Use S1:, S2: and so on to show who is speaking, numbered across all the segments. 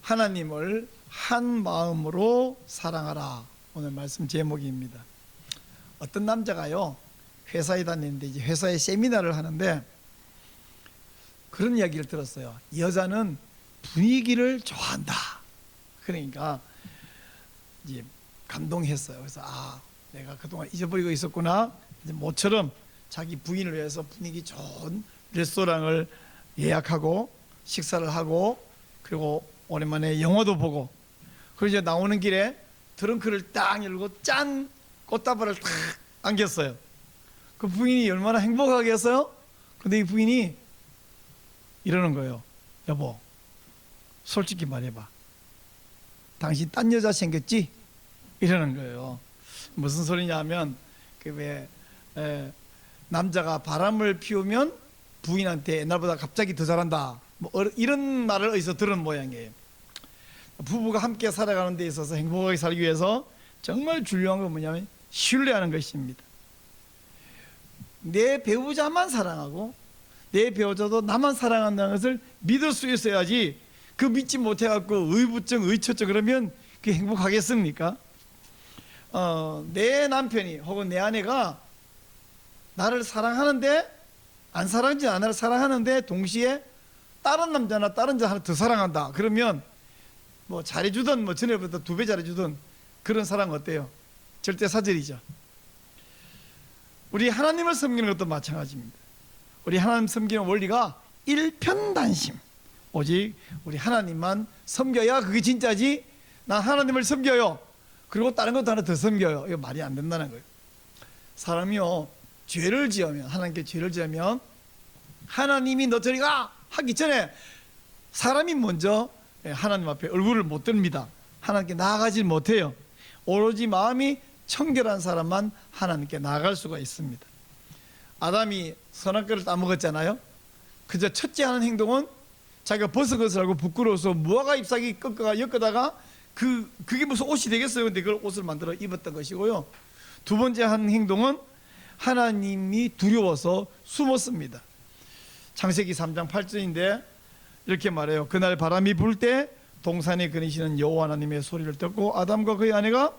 S1: 하나님을 한 마음으로 사랑하라. 오늘 말씀 제목입니다. 어떤 남자가요, 회사에 다니는데 이제 회사에 세미나를 하는데 그런 이야기를 들었어요. 여자는 분위기를 좋아한다. 그러니까 이제 감동했어요. 그래서 내가 그동안 잊어버리고 있었구나. 이제 모처럼 자기 부인을 위해서 분위기 좋은 레스토랑을 예약하고 식사를 하고, 그리고 오랜만에 영화도 보고, 그리고 이제 나오는 길에 트렁크를 딱 열고 짠 꽃다발을 딱 안겼어요. 그 부인이 얼마나 행복하겠어요? 근데 이 부인이 이러는 거예요. 여보, 솔직히 말해봐. 당신 딴 여자 생겼지? 이러는 거예요. 무슨 소리냐면 남자가 바람을 피우면 부인한테 옛날보다 갑자기 더 잘한다, 뭐 이런 말을 어디서 들은 모양이에요. 부부가 함께 살아가는 데 있어서 행복하게 살기 위해서 정말 중요한 건 뭐냐면 신뢰하는 것입니다. 내 배우자만 사랑하고 내 배우자도 나만 사랑한다는 것을 믿을 수 있어야지, 그 믿지 못해갖고 의부증 의처증 그러면 그게 행복하겠습니까? 내 남편이 혹은 내 아내가 나를 사랑하는데, 안 사랑하지 않아를 사랑하는데 동시에 다른 남자나 다른 여자 하나 더 사랑한다. 그러면 뭐 잘해주든 뭐 전에보다 2배 잘해주든 그런 사랑 어때요? 절대 사절이죠. 우리 하나님을 섬기는 것도 마찬가지입니다. 우리 하나님 섬기는 원리가 일편단심, 오직 우리 하나님만 섬겨야 그게 진짜지, 나 하나님을 섬겨요 그리고 다른 것도 하나 더 섬겨요, 이거 말이 안 된다는 거예요. 사람이요, 죄를 지으면, 하나님께 죄를 지으면 하나님이 너 저리 가 하기 전에 사람이 먼저 하나님 앞에 얼굴을 못 듭니다. 하나님께 나아가지 못해요. 오로지 마음이 청결한 사람만 하나님께 나아갈 수가 있습니다. 아담이 선악과를 따먹었잖아요. 그저 첫째 하는 행동은 자기가 벗은 것을 알고 부끄러워서 무화과 잎사귀 엮다가 그게 무슨 옷이 되겠어요? 근데 그걸 옷을 만들어 입었던 것이고요. 2번째 한 행동은 하나님이 두려워서 숨었습니다. 창세기 3장 8절인데 이렇게 말해요. 그날 바람이 불 때 동산에 거니시는 여호와 하나님의 소리를 듣고 아담과 그의 아내가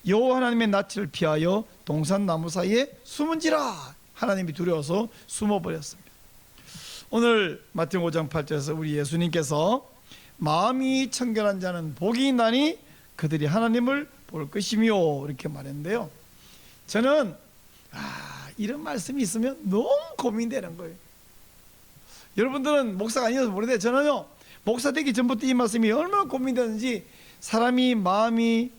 S1: 여호와 하나님의 낯을 피하여 동산 나무 사이에 숨은지라. 하나님이 두려워서 숨어버렸습니다. 오늘 마태복음 5장 8절에서 우리 예수님께서 마음이 청결한 자는 복이 있나니 그들이 하나님을 볼 것이며 이렇게 말했는데요, 저는 이런 말씀이 있으면 너무 고민되는 거예요. 여러분들은 목사가 아니어서 모르는데 저는요, 목사 되기 전부터 이 말씀이 얼마나 고민되는지, 사람이 마음이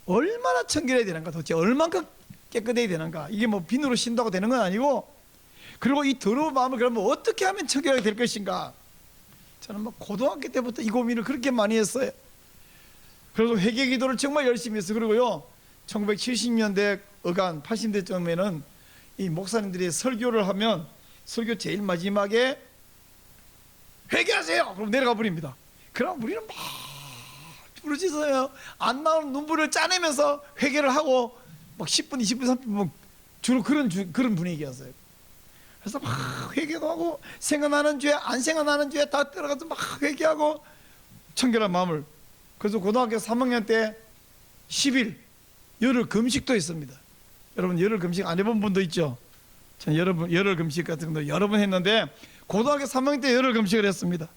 S1: 얼마나 청결해야 되는가, 도대체 얼만큼 깨끗해야 되는가, 이게 뭐 비누로 쉰다고 되는 건 아니고, 그리고 이 더러운 마음을 그러면 어떻게 하면 청결하게 될 것인가. 저는 뭐 고등학교 때부터 이 고민을 그렇게 많이 했어요. 그래서 회개 기도를 정말 열심히 했어요. 그리고요, 1970년대 어간 80대쯤에는 이 목사님들이 설교를 하면 설교 제일 마지막에 회개하세요! 그럼 내려가 버립니다. 그럼 우리는 막 부르짖어요. 안 나오는 눈물을 짜내면서 회개를 하고 막 10분, 20분, 30분 주로 그런 분위기였어요. 그래서 막 회개도 하고 생각나는 죄, 안 생각나는 죄 다 들어가서 막 회개하고 청결한 마음을. 그래서 고등학교 3학년 때 10일 열흘 금식도 했습니다. 여러분 열흘 금식 안 해본 분도 있죠? 전 열흘 금식 같은 거 여러 번 했는데 고등학교 3학년 때 열흘 금식을 했습니다.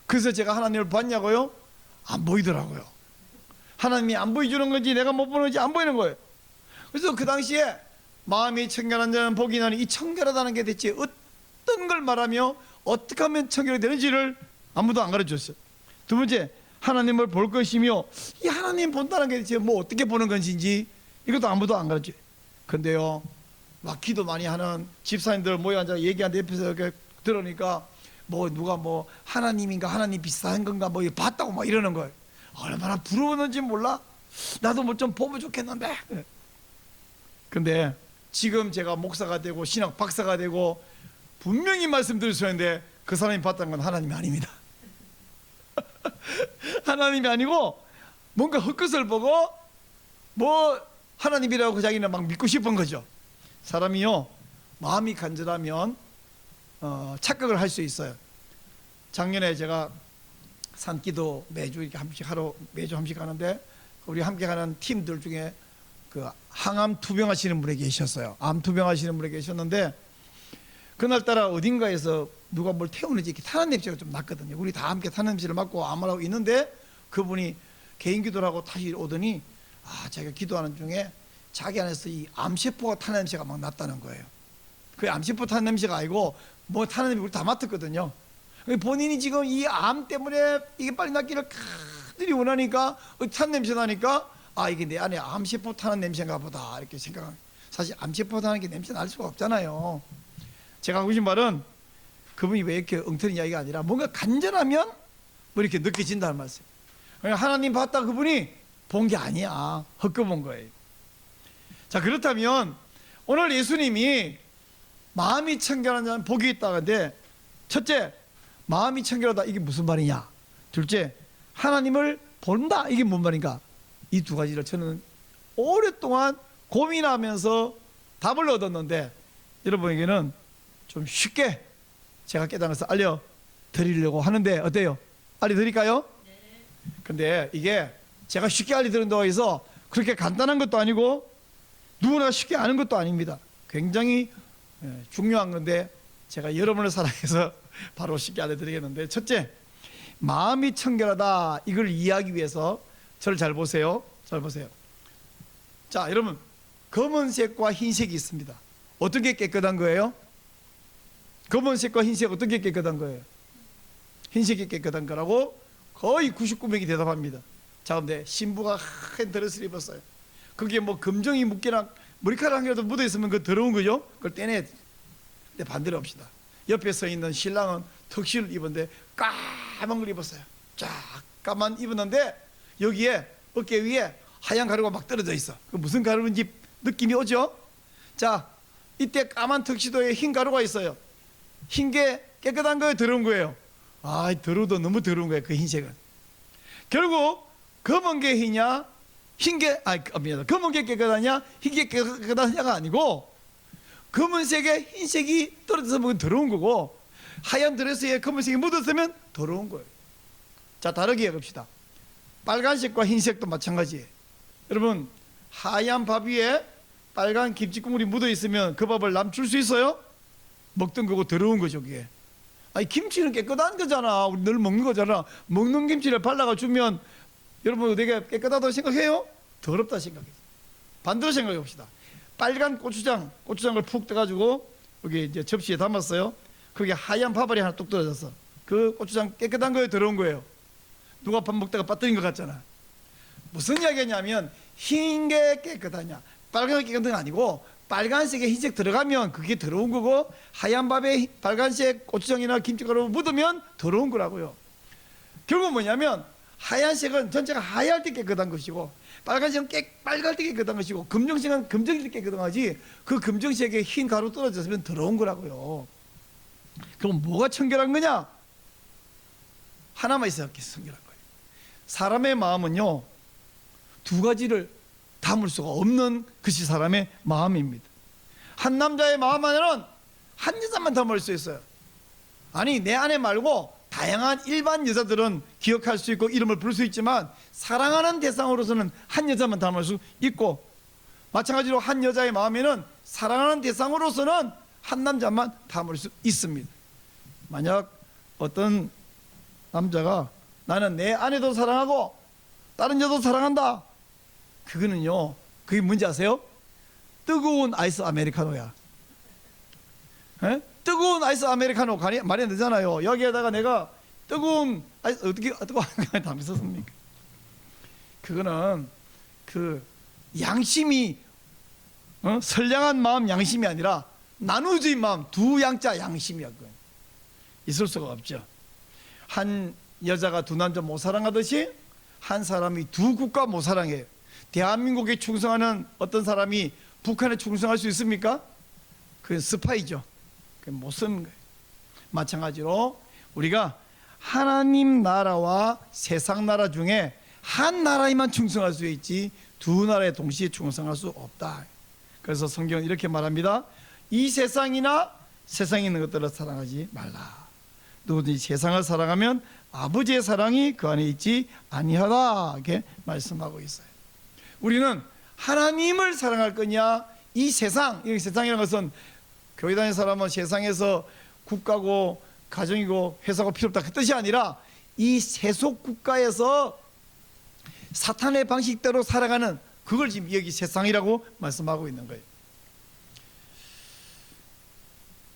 S1: 그래서 제가 하나님을 봤냐고요? 안 보이더라고요. 하나님이 안 보여주는 건지 내가 못 보는 건지 안 보이는 거예요. 그래서 그 당시에 마음이 청결한 자는 복이 나니, 이 청결하다는 게 대체 어떤 걸 말하며 어떻게 하면 청결이 되는지를 아무도 안 가르쳐줬어요. 2번째, 하나님을 볼 것이며, 이 하나님 본다는 게 대체 뭐 어떻게 보는 건지 이것도 아무도 안 가르쳐요. 근데요, 막 기도 많이 하는 집사님들 모여 앉아 얘기하는데 옆에서 이렇게 들으니까 뭐 누가 뭐 하나님인가 하나님 비슷한 건가 뭐 봤다고 막 이러는 거예요. 얼마나 부러웠는지 몰라? 나도 뭐 좀 보면 좋겠는데. 근데 지금 제가 목사가 되고 신학 박사가 되고 분명히 말씀드릴 수 있는데 그 사람이 봤다는 건 하나님이 아닙니다. 하나님이 아니고 뭔가 헛것을 보고 뭐 하나님이라고 자기는 막 믿고 싶은 거죠. 사람이요, 마음이 간절하면 착각을 할 수 있어요. 작년에 제가 산기도 매주 이렇게 한 번씩 하러 매주 한 번씩 하는데 우리 함께 가는 팀들 중에 그 항암 투병하시는 분이 계셨어요. 암 투병하시는 분이 계셨는데 그날따라 어딘가에서 누가 뭘 태우는지 이렇게 타는 냄새가 좀 났거든요. 우리 다 함께 타는 냄새를 맡고 암을 하고 있는데 그분이 개인 기도를 하고 다시 오더니 자기가 기도하는 중에 자기 안에서 이 암세포가 타는 냄새가 막 났다는 거예요. 그 암세포 타는 냄새가 아니고 뭐 타는 냄새 우리 다 맡았거든요. 본인이 지금 이 암 때문에 이게 빨리 낫기를 가들이 원하니까 타는 냄새 나니까 이게 내 안에 암세포 타는 냄새인가 보다 이렇게 생각합니다. 사실 암세포 타는 게 냄새 날 수가 없잖아요. 제가 하고 싶은 말은 그분이 왜 이렇게 엉터리 이야기가 아니라 뭔가 간절하면 뭐 이렇게 느껴진다는 말씀. 하나님 봤다 그분이 본 게 아니야. 헛겨본 거예요. 자, 그렇다면 오늘 예수님이 마음이 청결한 자는 복이 있다는데 첫째, 마음이 청결하다 이게 무슨 말이냐? 둘째, 하나님을 본다 이게 뭔 말인가? 이 두 가지를 저는 오랫동안 고민하면서 답을 얻었는데 여러분에게는 좀 쉽게 제가 깨달아서 알려드리려고 하는데 어때요? 알려드릴까요? 네. 근데 이게 제가 쉽게 알려드린다고 해서 그렇게 간단한 것도 아니고 누구나 쉽게 아는 것도 아닙니다. 굉장히 중요한 건데 제가 여러분을 사랑해서 바로 쉽게 알려드리겠는데 첫째, 마음이 청결하다 이걸 이해하기 위해서 저를 잘 보세요. 잘 보세요. 자, 여러분 검은색과 흰색이 있습니다. 어떤 게 깨끗한 거예요? 검은색과 흰색 어떤 게 깨끗한 거예요? 흰색이 깨끗한 거라고 거의 99명이 대답합니다. 자, 근데 신부가 한 드레스를 입었어요. 그게 뭐 금정이 묶이나 머리카락 한 개라도 묻어 있으면 그 더러운 거죠. 그걸 떼내야 돼. 근데 반대로 합시다. 옆에 서 있는 신랑은 턱시를 입었는데 까만 걸 입었어요. 쫙 까만 입었는데 여기에 어깨 위에 하얀 가루가 막 떨어져 있어. 그 무슨 가루인지 느낌이 오죠? 자, 이때 까만 턱시도에 흰 가루가 있어요. 흰 게 깨끗한 거예요, 더러운 거예요? 더러워도 너무 더러운 거예요, 그 흰색은. 결국 검은 게 흰냐, 검은 게 깨끗하냐, 흰 게 깨끗하냐가 아니고 검은색에 흰색이 떨어져서 먹으면 더러운 거고 하얀 드레스에 검은색이 묻었으면 더러운 거예요. 자, 다르게 해봅시다. 빨간색과 흰색도 마찬가지예요. 여러분, 하얀 밥 위에 빨간 김치 국물이 묻어 있으면 그 밥을 남 줄 수 있어요? 먹던 거고 더러운 거죠, 그게. 김치는 깨끗한 거잖아. 우리 늘 먹는 거잖아. 먹는 김치를 발라가 주면 여러분 되게 깨끗하다고 생각해요? 더럽다 생각해요. 반대로 생각해 봅시다. 빨간 고추장을 푹 떠가지고 여기 이제 접시에 담았어요. 거기에 하얀 밥알이 하나 뚝 떨어졌어. 그 고추장 깨끗한 거예요, 더러운 거예요? 누가 밥 먹다가 빠뜨린 것 같잖아. 무슨 이야기냐면 흰 게 깨끗하냐, 빨간 게 깨끗한 게 아니고 빨간색에 흰색 들어가면 그게 더러운 거고 하얀 밥에 빨간색 고추장이나 김치가루 묻으면 더러운 거라고요. 결국 뭐냐면 하얀색은 전체가 하얄 때 깨끗한 것이고 빨간색은 빨갈 때 깨끗한 것이고 검정색은 검정일 때 깨끗한 거지 그 검정색에 흰 가루 떨어졌으면 더러운 거라고요. 그럼 뭐가 청결한 거냐? 하나만 있어야 청결한 거예요. 사람의 마음은요 두 가지를 담을 수가 없는 것이 사람의 마음입니다. 한 남자의 마음 안에는 한 여자만 담을 수 있어요. 아니 내 안에 말고 다양한 일반 여자들은 기억할 수 있고 이름을 부를 수 있지만 사랑하는 대상으로서는 한 여자만 담을 수 있고 마찬가지로 한 여자의 마음에는 사랑하는 대상으로서는 한 남자만 담을 수 있습니다. 만약 어떤 남자가 나는 내 아내도 사랑하고 다른 여자도 사랑한다. 그거는요, 그게 뭔지 아세요? 뜨거운 아이스 아메리카노야. 에? 뜨거운 아이스 아메리카노 말이 안 되잖아요. 여기에다가 내가 뜨거운 아이스 어떻게 담겼습니까? 그거는 그 양심이 선량한 마음 양심이 아니라 나누어진 마음 두 양자 양심이야. 그건 있을 수가 없죠. 한 여자가 두 남자 못 사랑하듯이 한 사람이 두 국가 못 사랑해요. 대한민국에 충성하는 어떤 사람이 북한에 충성할 수 있습니까? 그건 스파이죠. 그건 못 쓰는 거예요. 마찬가지로 우리가 하나님 나라와 세상 나라 중에 한 나라에만 충성할 수 있지 두 나라에 동시에 충성할 수 없다. 그래서 성경은 이렇게 말합니다. 이 세상이나 세상에 있는 것들을 사랑하지 말라. 누구든지 세상을 사랑하면 아버지의 사랑이 그 안에 있지 아니하다 이렇게 말씀하고 있어요. 우리는 하나님을 사랑할 거냐, 이 세상, 이 세상이라는 것은 교회 다니는 사람은 세상에서 국가고 가정이고 회사고 필요 없다 그 뜻이 아니라 이 세속 국가에서 사탄의 방식대로 살아가는 그걸 지금 여기 세상이라고 말씀하고 있는 거예요.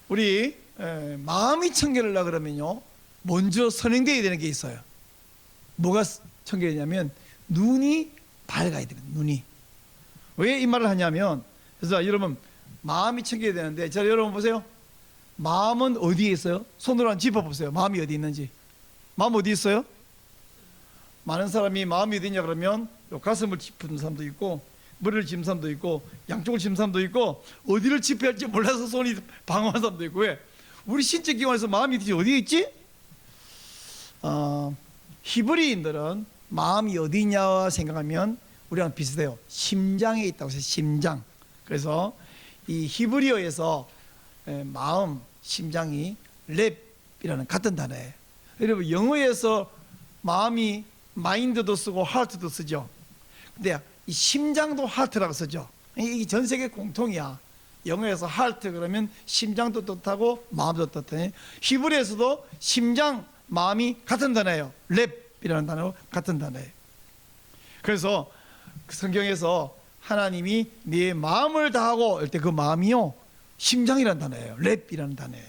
S1: 우리 마음이 청결하려고 그러면요, 먼저 선행되어야 되는 게 있어요. 뭐가 청결이냐면 눈이 밝아야 됩니다. 눈이. 왜 이 말을 하냐면, 그래서 여러분 마음이 청결해야 되는데, 자 여러분 보세요. 마음은 어디에 있어요? 손으로 한번 짚어보세요. 마음이 어디 있는지. 마음 어디 있어요? 많은 사람이 마음이 어디 있냐 그러면 가슴을 짚는 사람도 있고, 머리를 짚는 사람도 있고, 양쪽을 짚는 사람도 있고, 어디를 짚어야 할지 몰라서 손이 방황한 사람도 있고. 왜? 우리 신체 기관에서 마음이 어디에 있지? 히브리인들은 마음이 어디 있냐 생각하면 우리랑 비슷해요. 심장에 있다고 해서 심장. 그래서 이 히브리어에서 마음, 심장이 랩이라는 같은 단어예요. 여러분 영어에서 마음이 마인드도 쓰고 하트도 쓰죠. 근데 이 심장도 하트라고 쓰죠. 이게 전 세계 공통이야. 영어에서 하트 그러면 심장도 뜻하고 마음도 뜻하네. 히브리에서도 심장, 마음이 같은 단어예요. 랩이라는 단어 같은 단어예요. 그래서 그 성경에서 하나님이 네 마음을 다하고 할 때 그 마음이요 심장이라는 단어예요. 랩이라는 단어예요.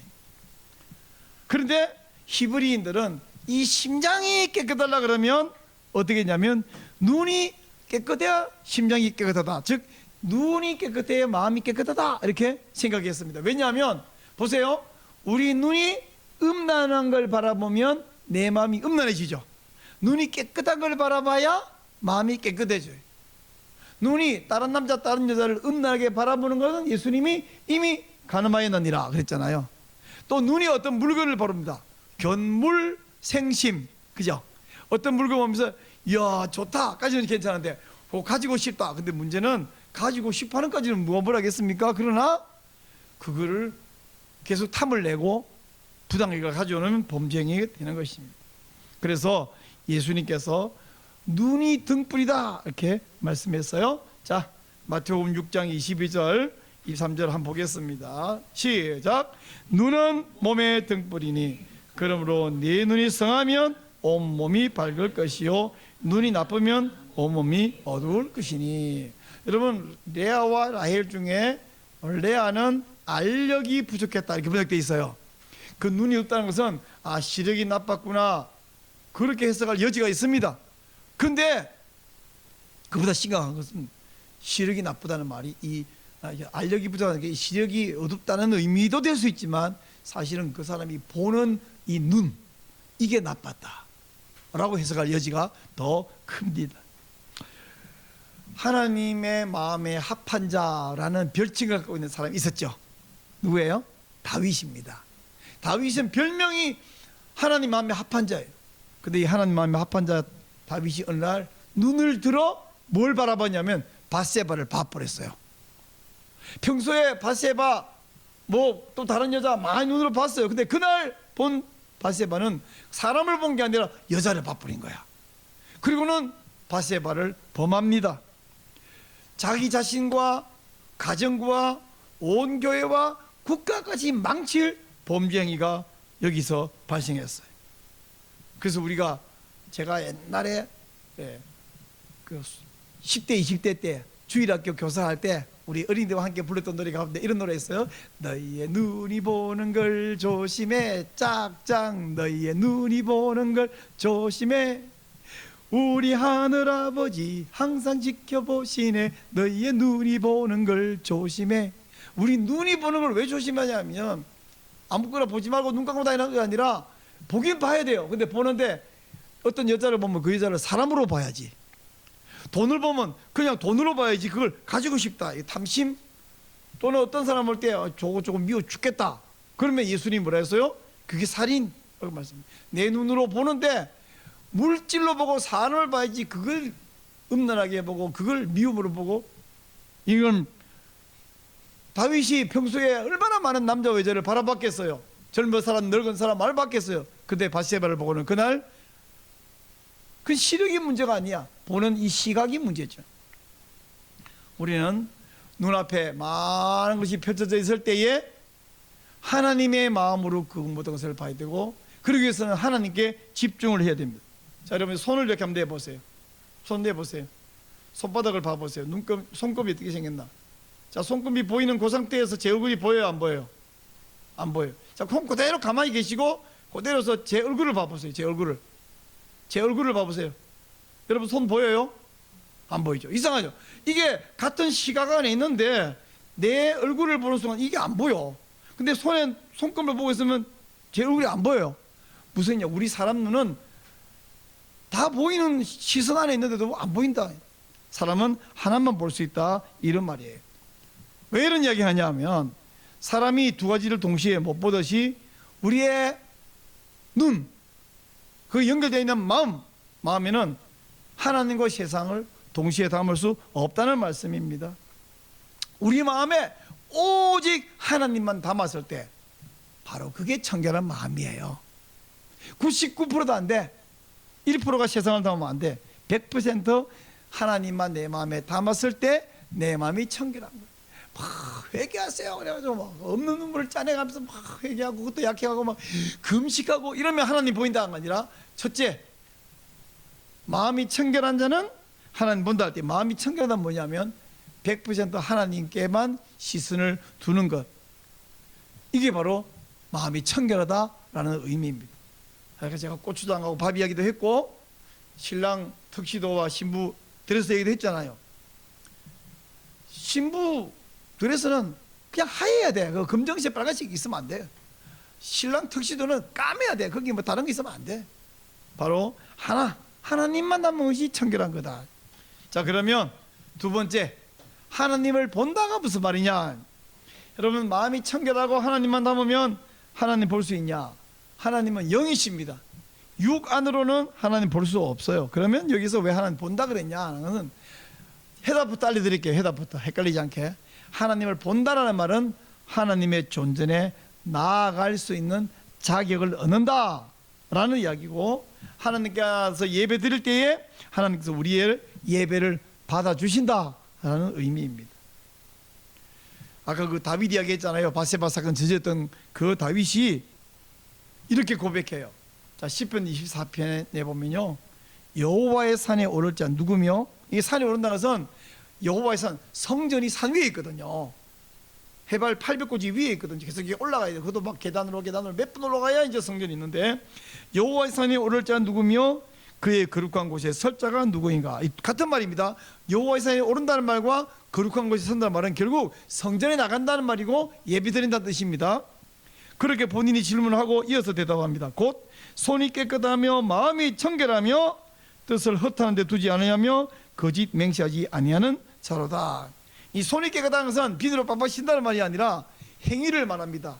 S1: 그런데 히브리인들은 이 심장이 깨끗하려 그러면 어떻게 했냐면 눈이 깨끗해야 심장이 깨끗하다. 즉 눈이 깨끗해야 마음이 깨끗하다 이렇게 생각했습니다. 왜냐하면 보세요. 우리 눈이 음란한 걸 바라보면 내 마음이 음란해지죠. 눈이 깨끗한 걸 바라봐야 마음이 깨끗해져요. 눈이 다른 남자 다른 여자를 음란하게 바라보는 것은 예수님이 이미 가늠하였느니라 그랬잖아요. 또 눈이 어떤 물건을 바릅니다. 견물생심, 그죠? 어떤 물건 보면서 이야 좋다까지는 괜찮은데 가지고 싶다. 근데 문제는 가지고 싶어하는까지는 무엇을 하겠습니까? 그러나 그거를 계속 탐을 내고 부당하게 가져오는 범죄행위가 되는 것입니다. 그래서 예수님께서 눈이 등불이다 이렇게 말씀했어요. 자, 마태복음 6장 22절 23절 한번 보겠습니다. 시작. 눈은 몸의 등불이니 그러므로 네 눈이 성하면 온몸이 밝을 것이요 눈이 나쁘면 온몸이 어두울 것이니. 여러분 레아와 라헬 중에 레아는 알력이 부족했다 이렇게 번역되어 있어요. 그 눈이 없다는 것은 시력이 나빴구나 그렇게 해석할 여지가 있습니다. 근데 그보다 심각한 것은 시력이 나쁘다는 말이 이 알력이 부족하다는 게 시력이 어둡다는 의미도 될 수 있지만 사실은 그 사람이 보는 이 눈 이게 나빴다 라고 해석할 여지가 더 큽니다. 하나님의 마음에 합한 자라는 별칭을 갖고 있는 사람이 있었죠. 누구예요? 다윗입니다. 다윗은 별명이 하나님 마음에 합한 자예요. 근데 이 하나님 마음에 합한 자 다윗이 어느 날 눈을 들어 뭘 바라봤냐면 밧세바를 봐버렸어요. 평소에 밧세바 뭐 또 다른 여자 많이 눈으로 봤어요. 근데 그날 본 밧세바는 사람을 본 게 아니라 여자를 봐버린 거야. 그리고는 밧세바를 범합니다. 자기 자신과 가정과 온 교회와 국가까지 망칠 범죄 행위가 여기서 발생했어요. 그래서 우리가 제가 옛날에 그 10대 20대 때 주일학교 교사할 때 우리 어린이들과 함께 불렀던 노래 가운데 이런 노래 있어요. 너희의 눈이 보는 걸 조심해 짝짝 너희의 눈이 보는 걸 조심해 우리 하늘아버지 항상 지켜보시네 너희의 눈이 보는 걸 조심해. 우리 눈이 보는 걸 왜 조심하냐면 아무거나 보지 말고 눈 감고 다니는 게 아니라 보긴 봐야 돼요. 근데 보는데 어떤 여자를 보면 그 여자를 사람으로 봐야지. 돈을 보면 그냥 돈으로 봐야지. 그걸 가지고 싶다 탐심. 또는 어떤 사람 볼 때 저거 조금 미워 죽겠다 그러면 예수님이 뭐라 했어요? 그게 살인 말씀. 내 눈으로 보는데 물질로 보고 사람을 봐야지. 그걸 음란하게 보고 그걸 미움으로 보고. 이건 다윗이 평소에 얼마나 많은 남자 여자를 바라봤겠어요. 젊은 사람 늙은 사람 말 봤겠어요. 근데 밧세바를 보고는 그날 그건 시력이 문제가 아니야. 보는 이 시각이 문제죠. 우리는 눈앞에 많은 것이 펼쳐져 있을 때에 하나님의 마음으로 그 모든 것을 봐야 되고, 그러기 위해서는 하나님께 집중을 해야 됩니다. 자, 여러분 손을 이렇게 한번 내보세요. 손 내보세요. 손바닥을 봐보세요. 손금이 어떻게 생겼나? 자, 손금이 보이는 그 상태에서 제 얼굴이 보여요, 안 보여요? 안 보여요. 자, 그럼 그대로 가만히 계시고 그대로서 제 얼굴을 봐보세요. 제 얼굴을 봐보세요. 여러분 손 보여요? 안 보이죠? 이상하죠? 이게 같은 시각 안에 있는데 내 얼굴을 보는 순간 이게 안 보여. 근데 손금을 보고 있으면 제 얼굴이 안 보여요. 무슨 얘기냐? 우리 사람 눈은 다 보이는 시선 안에 있는데도 안 보인다. 사람은 하나만 볼 수 있다, 이런 말이에요. 왜 이런 이야기 하냐면, 사람이 두 가지를 동시에 못 보듯이 우리의 눈, 그 연결되어 있는 마음에는 하나님과 세상을 동시에 담을 수 없다는 말씀입니다. 우리 마음에 오직 하나님만 담았을 때 바로 그게 청결한 마음이에요. 99%도 안 돼. 1%가 세상을 담으면 안 돼. 100% 하나님만 내 마음에 담았을 때 내 마음이 청결한 거예요. 막 회개하세요. 그래가지고 막 없는 눈물을 짜내가면서 막 회개하고, 그것도 약해가고 막 금식하고 이러면 하나님 보인다는 게 아니라, 첫째, 마음이 청결한 자는 하나님 본다 할 때 마음이 청결하다 뭐냐면 100% 하나님께만 시선을 두는 것. 이게 바로 마음이 청결하다라는 의미입니다. 그래서 제가 고추장하고 밥 이야기도 했고, 신랑 턱시도와 신부 드레스 얘기도 했잖아요. 신부 드레스는 그냥 하얘야 돼. 그 검정색 빨간색 있으면 안 돼. 신랑 턱시도는 까매야 돼. 거기 뭐 다른 거 있으면 안 돼. 바로 하나님만 담은 것이 청결한 거다. 자, 그러면 두 번째, 하나님을 본다가 무슨 말이냐? 여러분, 마음이 청결하고 하나님만 담으면 하나님 볼 수 있냐? 하나님은 영이십니다. 육 안으로는 하나님 볼 수 없어요. 그러면 여기서 왜 하나님 본다 그랬냐? 하는 해답부터 알려드릴게요. 해답부터 헷갈리지 않게. 하나님을 본다라는 말은 하나님의 존전에 나아갈 수 있는 자격을 얻는다 라는 이야기고, 하나님께서 예배 드릴 때에 하나님께서 우리의 예배를 받아주신다 라는 의미입니다. 아까 그 다윗 이야기 했잖아요. 바세바 사건 저지했던 그 다윗이 이렇게 고백해요. 자, 시편 24편에 보면요, 여호와의 산에 오를 자 누구며? 이 산에 오른다는 것은 여호와의 산, 성전이 산 위에 있거든요. 해발 800고지 위에 있거든요. 그래서 이게 올라가야 돼. 그것도 막 계단으로 몇 분 올라가야 이제 성전이 있는데, 여호와의 산에 오를 자 누구며 그의 거룩한 곳에 설 자가 누구인가? 같은 말입니다. 여호와의 산에 오른다는 말과 거룩한 곳에 선다는 말은 결국 성전에 나간다는 말이고 예비드린다는 뜻입니다. 그렇게 본인이 질문하고 이어서 대답합니다. 곧 손이 깨끗하며 마음이 청결하며 뜻을 허탄한 데 두지 않으며 거짓 맹세하지 아니하는 자로다. 이 손이 깨끗한 것은 비누로 빡빡 씻는다는 말이 아니라 행위를 말합니다.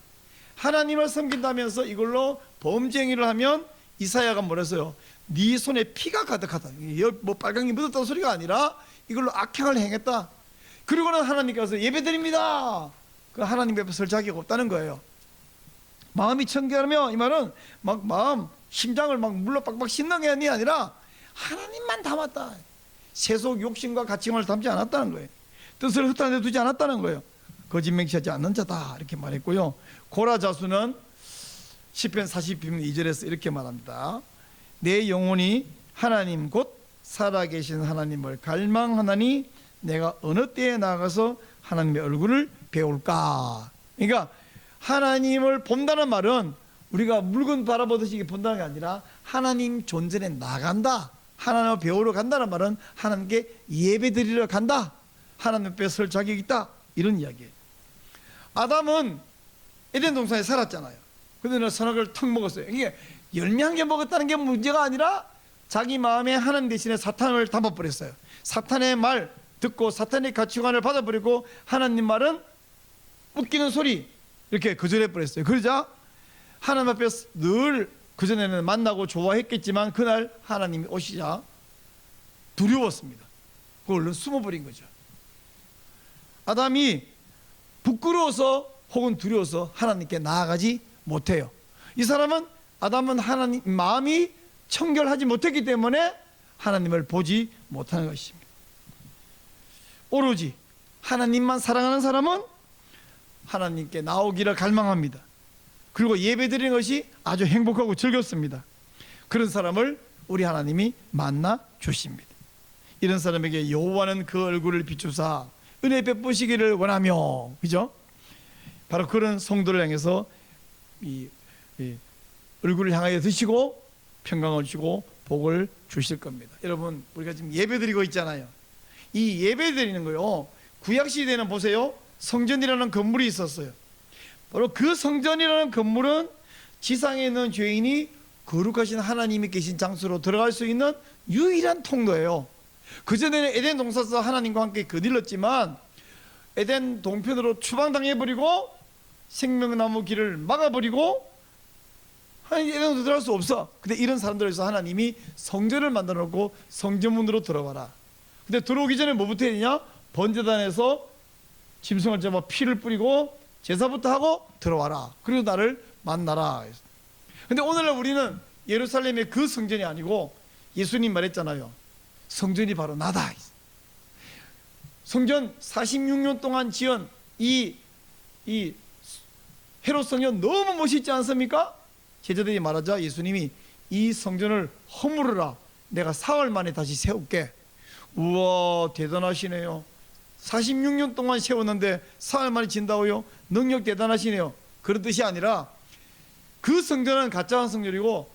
S1: 하나님을 섬긴다면서 이걸로 범죄 행위를 하면 이사야가 뭐랬어요? 네 손에 피가 가득하다. 뭐 빨강이 묻었다는 소리가 아니라 이걸로 악행을 행했다. 그리고는 하나님께서 예배드립니다. 그 하나님 앞에 설 자격이 없다는 거예요. 마음이 청결하며, 이 말은 막 마음, 심장을 막 물로 빡빡 씻는 게 아니라 하나님만 담았다. 세속 욕심과 가치관을 담지 않았다는 거예요. 뜻을 흩어내 두지 않았다는 거예요. 거짓 맹세하지 않는 자다 이렇게 말했고요. 고라 자수는 시편 40편 2절에서 이렇게 말합니다. 내 영혼이 하나님 곧 살아계신 하나님을 갈망하나니 내가 어느 때에 나가서 하나님의 얼굴을 배울까? 그러니까 하나님을 본다는 말은 우리가 물건 바라보듯이 본다는 게 아니라 하나님 존전에 나간다. 하나님을 배우러 간다는 말은 하나님께 예배드리러 간다. 하나님 앞에 설 자격이 있다. 이런 이야기예요. 아담은 에덴 동산에 살았잖아요. 그런데 선악을 턱 먹었어요. 이게 열매 한 개 먹었다는 게 문제가 아니라 자기 마음에 하나님 대신에 사탄을 담아버렸어요. 사탄의 말 듣고 사탄의 가치관을 받아버리고 하나님 말은 웃기는 소리 이렇게 거절해버렸어요. 그러자 하나님 앞에 늘 그전에는 만나고 좋아했겠지만 그날 하나님이 오시자 두려웠습니다. 그걸로 숨어버린 거죠. 아담이 부끄러워서 혹은 두려워서 하나님께 나아가지 못해요. 이 사람은 아담은 하나님 마음이 청결하지 못했기 때문에 하나님을 보지 못하는 것입니다. 오로지 하나님만 사랑하는 사람은 하나님께 나오기를 갈망합니다. 그리고 예배드리는 것이 아주 행복하고 즐겁습니다. 그런 사람을 우리 하나님이 만나 주십니다. 이런 사람에게 여호와는 그 얼굴을 비추사 은혜 베푸시기를 원하며, 그죠? 바로 그런 성도를 향해서 이 얼굴을 향하여 드시고 평강을 주고 복을 주실 겁니다. 여러분, 우리가 지금 예배드리고 있잖아요. 이 예배드리는 거요, 구약시대에는 보세요, 성전이라는 건물이 있었어요. 바로 그 성전이라는 건물은 지상에 있는 죄인이 거룩하신 하나님이 계신 장소로 들어갈 수 있는 유일한 통로예요. 그전에는 에덴 동산에서 하나님과 함께 거닐렀지만 에덴 동편으로 추방당해버리고 생명나무 길을 막아버리고 하나님 에덴으로 들어갈 수 없어. 근데 이런 사람들을 위해서 하나님이 성전을 만들어 놓고 성전문으로 들어가라. 근데 들어오기 전에 뭐부터 해야 되냐? 번제단에서 짐승을 잡아 피를 뿌리고 제사부터 하고 들어와라. 그리고 나를 만나라. 근데 오늘날 우리는 예루살렘의 그 성전이 아니고 예수님 말했잖아요. 성전이 바로 나다. 성전 46년 동안 지은 이 헤롯 성전 너무 멋있지 않습니까? 제자들이 말하자 예수님이 이 성전을 허물어라. 내가 사흘 만에 다시 세울게. 우와, 대단하시네요. 46년 동안 세웠는데 사흘 만에 진다고요? 능력 대단하시네요. 그런 뜻이 아니라 그 성전은 가짜 성전이고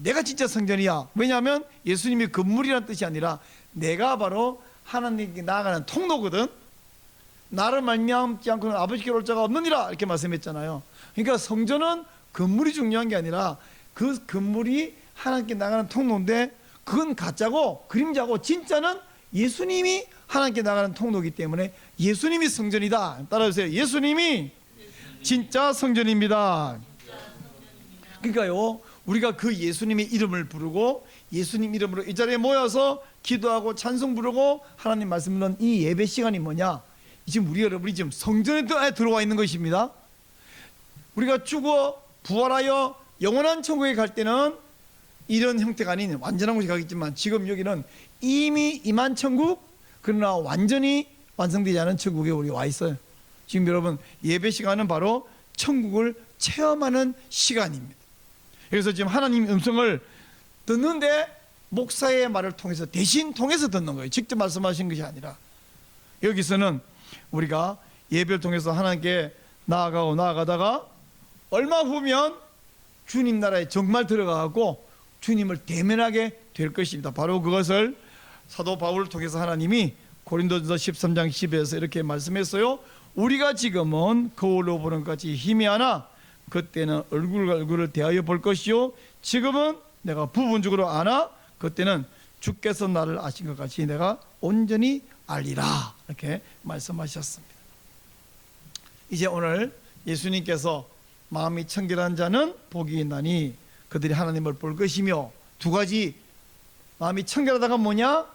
S1: 내가 진짜 성전이야. 왜냐하면 예수님이 건물이라는 뜻이 아니라 내가 바로 하나님께 나아가는 통로거든. 나를 말미암지 않고는 아버지께 올 자가 없느니라, 이렇게 말씀했잖아요. 그러니까 성전은 건물이 중요한 게 아니라 그 건물이 하나님께 나가는 통로인데 그건 가짜고 그림자고 진짜는 예수님이 하나님께 나가는 통로이기 때문에 예수님이 성전이다. 따라주세요. 예수님이 진짜 성전입니다. 그러니까요, 우리가 그 예수님의 이름을 부르고 예수님 이름으로 이 자리에 모여서 기도하고 찬송 부르고 하나님 말씀 듣는 이 예배 시간이 뭐냐? 지금 우리 여러분이 지금 성전에 들어와 있는 것입니다. 우리가 죽어 부활하여 영원한 천국에 갈 때는 이런 형태가 아닌 완전한 곳에 가겠지만 지금 여기는 이미 임한 천국, 그러나 완전히 완성되지 않은 천국에 우리 와 있어요. 지금 여러분 예배 시간은 바로 천국을 체험하는 시간입니다. 그래서 지금 하나님 음성을 듣는데 목사의 말을 통해서 대신 통해서 듣는 거예요. 직접 말씀하신 것이 아니라 여기서는 우리가 예배를 통해서 하나님께 나아가다가 얼마 후면 주님 나라에 정말 들어가고 주님을 대면하게 될 것입니다. 바로 그것을 사도 바울을 통해서 하나님이 고린도전서 13장 10에서 이렇게 말씀했어요. 우리가 지금은 거울로 보는 것 같이 희미하나 그때는 얼굴과 얼굴을 대하여 볼 것이요 지금은 내가 부분적으로 아나 그때는 주께서 나를 아신 것 같이 내가 온전히 알리라, 이렇게 말씀하셨습니다. 이제 오늘 예수님께서 마음이 청결한 자는 복이 있나니 그들이 하나님을 볼 것이며, 두 가지 마음이 청결하다가 뭐냐,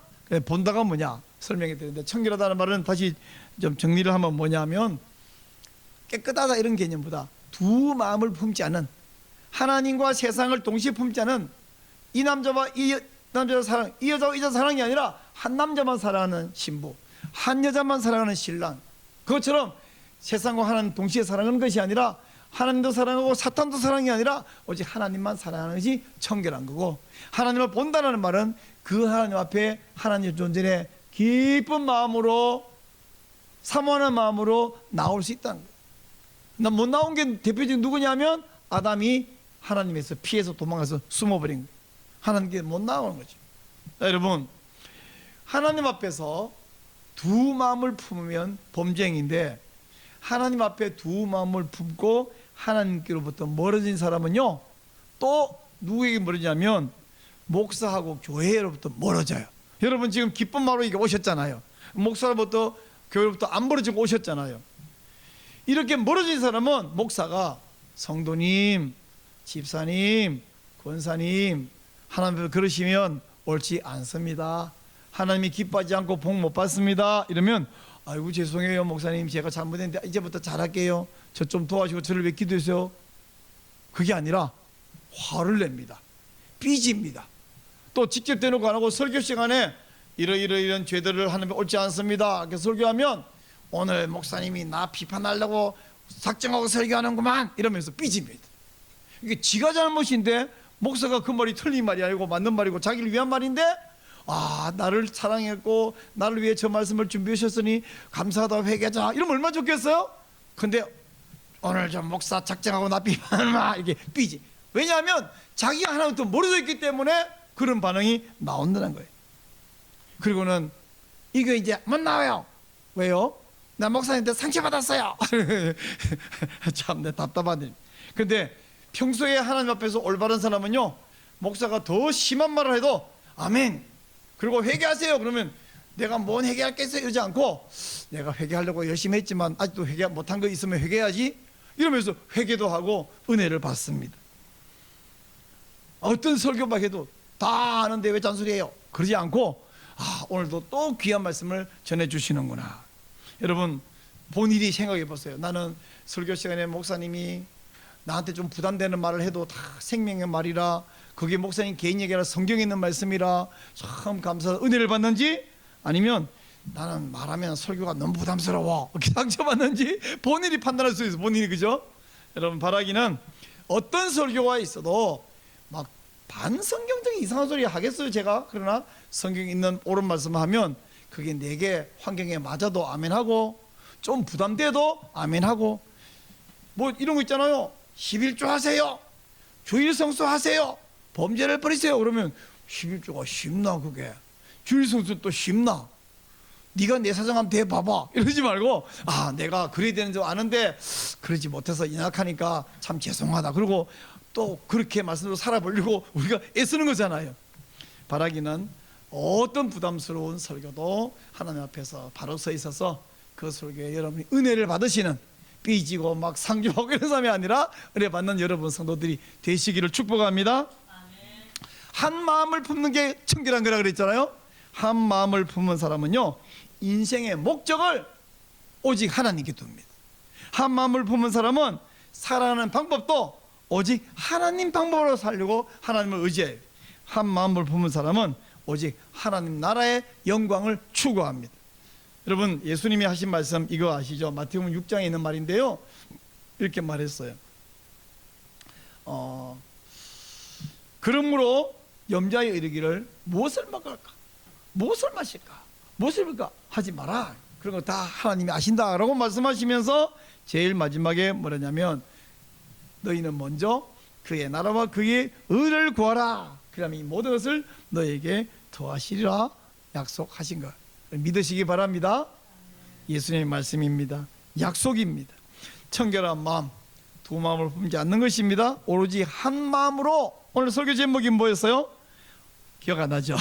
S1: 본다가 뭐냐 설명해 드렸는데, 청결하다는 말은 다시 좀 정리를 하면 뭐냐면 깨끗하다 이런 개념보다 두 마음을 품지 않은, 하나님과 세상을 동시에 품지 않은, 이 남자와 이 남자 사랑, 이 여자와 이 여자 사랑이 아니라 한 남자만 사랑하는 신부, 한 여자만 사랑하는 신랑, 그것처럼 세상과 하나님 동시에 사랑하는 것이 아니라 하나님도 사랑하고 사탄도 사랑이 아니라 오직 하나님만 사랑하는 것이 청결한 거고, 하나님을 본다는 말은 그 하나님 앞에 하나님의 존재에 기쁜 마음으로 사모하는 마음으로 나올 수 있다는 거예요. 난 못 나온 게 대표적인 누구냐면 아담이 하나님에서 피해서 도망가서 숨어버린 거예요. 하나님께 못 나오는 거죠. 여러분, 하나님 앞에서 두 마음을 품으면 범죄행위인데 하나님 앞에 두 마음을 품고 하나님께로부터 멀어진 사람은요 또 누구에게 멀어지냐면 목사하고 교회로부터 멀어져요. 여러분 지금 기쁜 마음으로 이게 오셨잖아요. 목사로부터 교회로부터 안 멀어지고 오셨잖아요. 이렇게 멀어진 사람은 목사가 성도님, 집사님, 권사님 하나님 앞에 그러시면 옳지 않습니다. 하나님이 기뻐하지 않고 복 못 받습니다. 이러면 아이고 죄송해요 목사님, 제가 잘못했는데 이제부터 잘할게요. 저 좀 도와주시고 저를 왜 기도해주세요. 그게 아니라 화를 냅니다. 삐집니다. 또 직접 대놓고 안 하고 설교 시간에 이런 죄들을 하는 게 옳지 않습니다. 이렇게 설교하면 오늘 목사님이 나 비판하려고 작정하고 설교하는구만 이러면서 삐집니다. 이게 지가 잘못인데 목사가 그 말이 틀린 말이 아니고 맞는 말이고 자기를 위한 말인데 나를 사랑했고 나를 위해 저 말씀을 준비하셨으니 감사하다 회개자 이러면 얼마나 좋겠어요? 근데 오늘 저 목사 작정하고 나 비판하는 말 이렇게 삐지. 왜냐하면 자기가 하나부터 모르고 있기 때문에 그런 반응이 나온다는 거예요. 그리고는 이거 이제 못 나와요. 왜요? 나 목사님한테 상처받았어요. 참 답답하네. 근데 평소에 하나님 앞에서 올바른 사람은요, 목사가 더 심한 말을 해도 아멘 그리고 회개하세요 그러면 내가 뭔 회개할겠어요 이러지 않고 내가 회개하려고 열심히 했지만 아직도 회개 못한 거 있으면 회개해야지 이러면서 회개도 하고 은혜를 받습니다. 어떤 설교만 해도 다 아는데 왜 잔소리해요? 그러지 않고 오늘도 또 귀한 말씀을 전해주시는구나. 여러분 본인이 생각해 보세요. 나는 설교 시간에 목사님이 나한테 좀 부담되는 말을 해도 다 생명의 말이라 그게 목사님 개인 얘기라 성경에 있는 말씀이라 참 감사하다 은혜를 받는지 아니면 나는 말하면 설교가 너무 부담스러워 이렇게 상처받는지 본인이 판단할 수 있어요. 본인이. 그죠? 여러분 바라기는 어떤 설교가 있어도 막 반성경적인 이상한 소리 하겠어요 제가? 그러나 성경에 있는 옳은 말씀을 하면 그게 내게 환경에 맞아도 아멘하고 좀 부담돼도 아멘하고 뭐 이런 거 있잖아요. 11조 하세요. 주일 성수 하세요. 범죄를 버리세요. 그러면 11조가 쉽나 그게? 주일 성수 또 쉽나? 네가 내 사정 한번 대봐봐 이러지 말고 내가 그래야 되는 줄 아는데 그러지 못해서 연약하니까 참 죄송하다. 그리고 또 그렇게 말씀으로 살아보려고 우리가 애쓰는 거잖아요. 바라기는 어떤 부담스러운 설교도 하나님 앞에서 바로 서 있어서 그 설교에 여러분이 은혜를 받으시는 삐지고 막 상주하고 이런 사람이 아니라 은혜 받는 여러분 성도들이 되시기를 축복합니다. 한 마음을 품는 게 청결한 거라 그랬잖아요. 한 마음을 품은 사람은요 인생의 목적을 오직 하나님께 둡니다. 한 마음을 품은 사람은 살아가는 방법도 오직 하나님 방법으로 살려고 하나님을 의지해요. 한 마음을 품은 사람은 오직 하나님 나라의 영광을 추구합니다. 여러분 예수님이 하신 말씀 이거 아시죠? 마태복음 6장에 있는 말인데요 이렇게 말했어요. 그러므로 염자에 이르기를 무엇을 먹을까? 무엇을 마실까? 무엇을 입을까? 하지 마라. 그런 거 다 하나님이 아신다라고 말씀하시면서 제일 마지막에 뭐라냐면 너희는 먼저 그의 나라와 그의 의를 구하라. 그러면 이 모든 것을 너에게 더하시리라 약속하신 것 믿으시기 바랍니다. 예수님의 말씀입니다. 약속입니다. 청결한 마음, 두 마음을 품지 않는 것입니다. 오로지 한 마음으로. 오늘 설교 제목이 뭐였어요? 기억 안 나죠?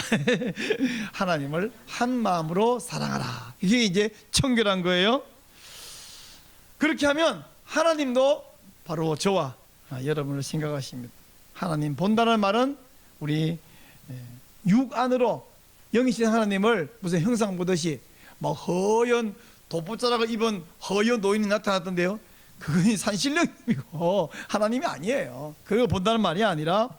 S1: 하나님을 한 마음으로 사랑하라. 이게 이제 청결한 거예요. 그렇게 하면 하나님도 바로 저와 여러분을 생각하십니다. 하나님 본다는 말은 우리 육 안으로 영이신 하나님을 무슨 형상 보듯이 막 허연 도포자락을 입은 허연 노인이 나타났던데요. 그건 산신령님이고 하나님이 아니에요. 그거 본다는 말이 아니라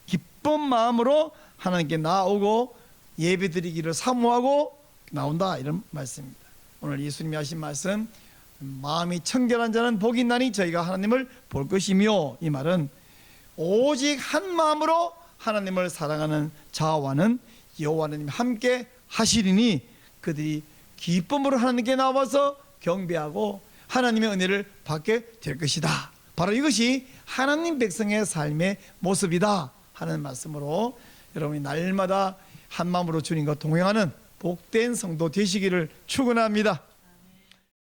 S1: 기쁜 마음으로 하나님께 나오고 예배드리기를 사모하고 나온다 이런 말씀입니다. 오늘 예수님이 하신 말씀 마음이 청결한 자는 복이 있나니 저희가 하나님을 볼 것이며 이 말은 오직 한 마음으로 하나님을 사랑하는 자와는 여호와 하나님 함께 하시리니 그들이 기쁨으로 하나님께 나와서 경배하고 하나님의 은혜를 받게 될 것이다. 바로 이것이 하나님 백성의 삶의 모습이다 하는 말씀으로 여러분이 날마다 한 마음으로 주님과 동행하는 복된 성도 되시기를 축원합니다.